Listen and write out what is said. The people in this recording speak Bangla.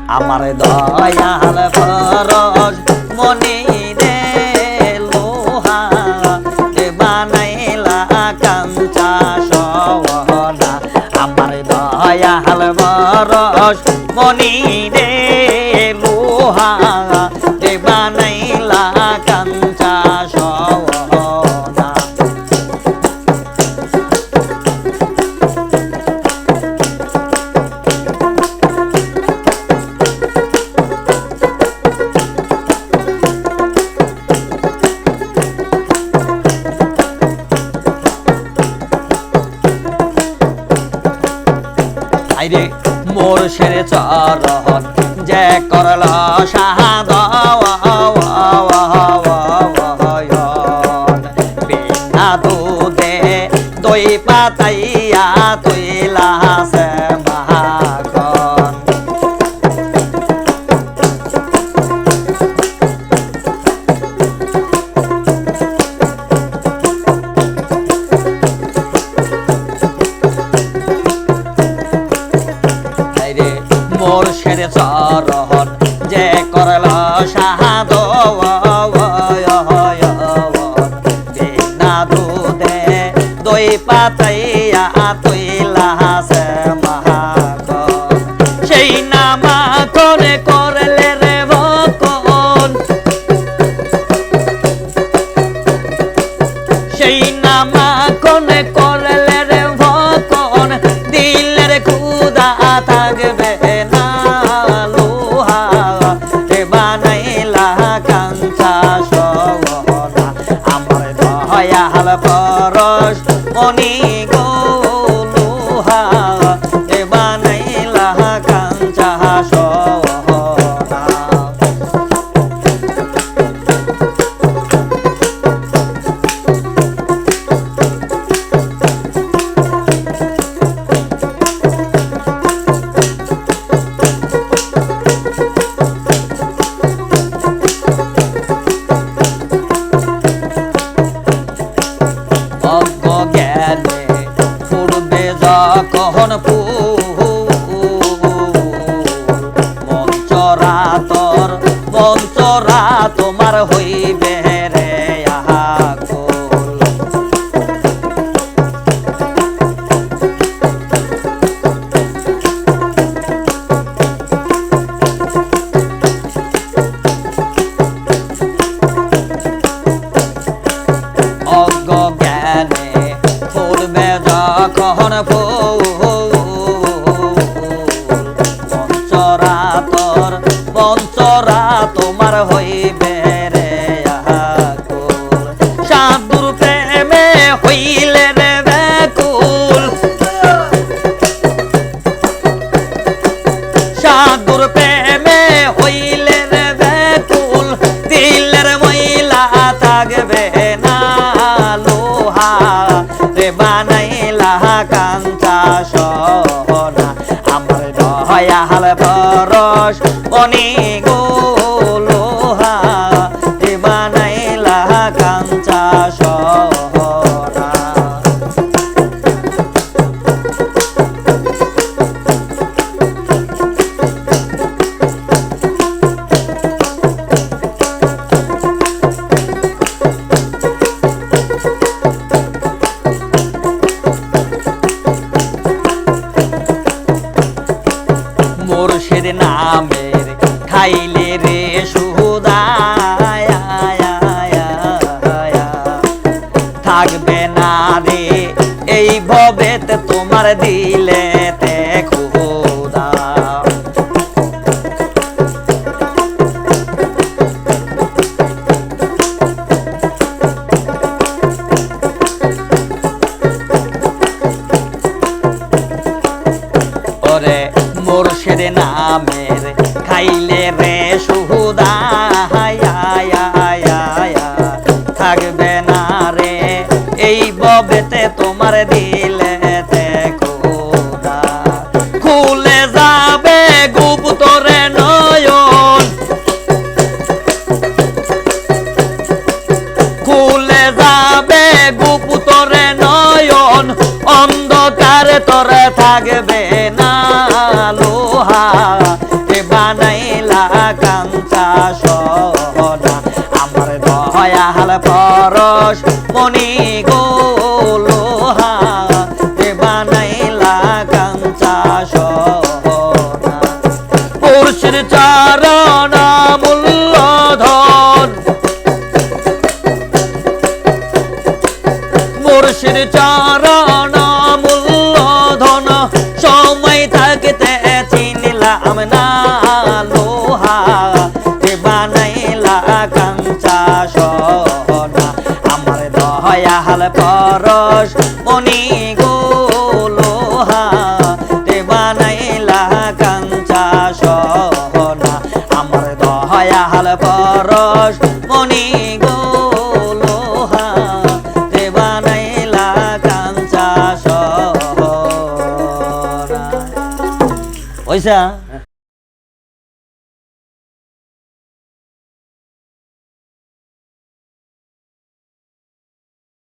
আমার দয়াল পরশ মনি রে লোহা বানাইলা কাঞ্চা সোনা আমার দয়াল পরশ মনি রে লোহা বানাইলা কাঞ্চা সোনা আইরে মোরশের চরণ যে করল শাহাদ বিনা দুধে দই পাতাইয়া তুইলা সে মাখন মোরশের চরণ যে করল শাহাদ বিনা দুধে দই পাতাইয়া তুইলা সে মাখন সেই নামাখন করলে রে ভকন সেই নামাখন করলে রে ভকন দিলের ক্ষুধা থাকবে না লোহা বানাইলা কাঞ্চা সোনা আমার দয়াল পরশ মনি গো লোহা বানাইলা কাঞ্চা সোনা অজ্ঞানে পূর্বে যখন মঞ্চরা তোমার হইবে রে আকুল অজ্ঞানে পূর্বে যখন মঞ্চরা তোমার হইবে রে আকুল সাধুর প্রেমে হইলে রে ব্যাকুল সাধুর প্রেমে হইলে রে ব্যাকুল দিলের মহিলা থাকবে না লোহা রে বানাইলা কাঞ্চা সোনা আমার দয়াল পরশ মনি গো লোহা বানাইলা কাঞ্চা সোনা মুর্শিদ নামের খাইলে রে সুদা থাকবে না রে এই ভবেতে তোমার দিলেতে খুদা ওরে মুর্শিদ নামের খাইলে রে সুদা থাকবে না রে এই ববেতে তোমার দিলেতে খুদা খুলে যাবে গুপ্তরে নয়ন খুলে যাবে গুপ্তরে নয়ন অন্ধকারে তোরে থাকবে না লোহা বানাইলা কাঞ্চা সোনা আমার দয়াল পরশ মনি গো লোহা তে বানাইলা কাঞ্চা সোনা মুর্শিদ চরণ মূল্যধন মুর্শিদ চরণ মূল্যধন সময় থাকতে চিনিলাম না লোহা তে বানাইলা কাঞ্চা সোনা আমার দয়াল পরশ মনি গো লোহা তে বানাইলা কাঞ্চা সোনা আমার দয়াল পরশ মনি গো লোহা তে বানাইলা কাঞ্চা সোনা ওইসা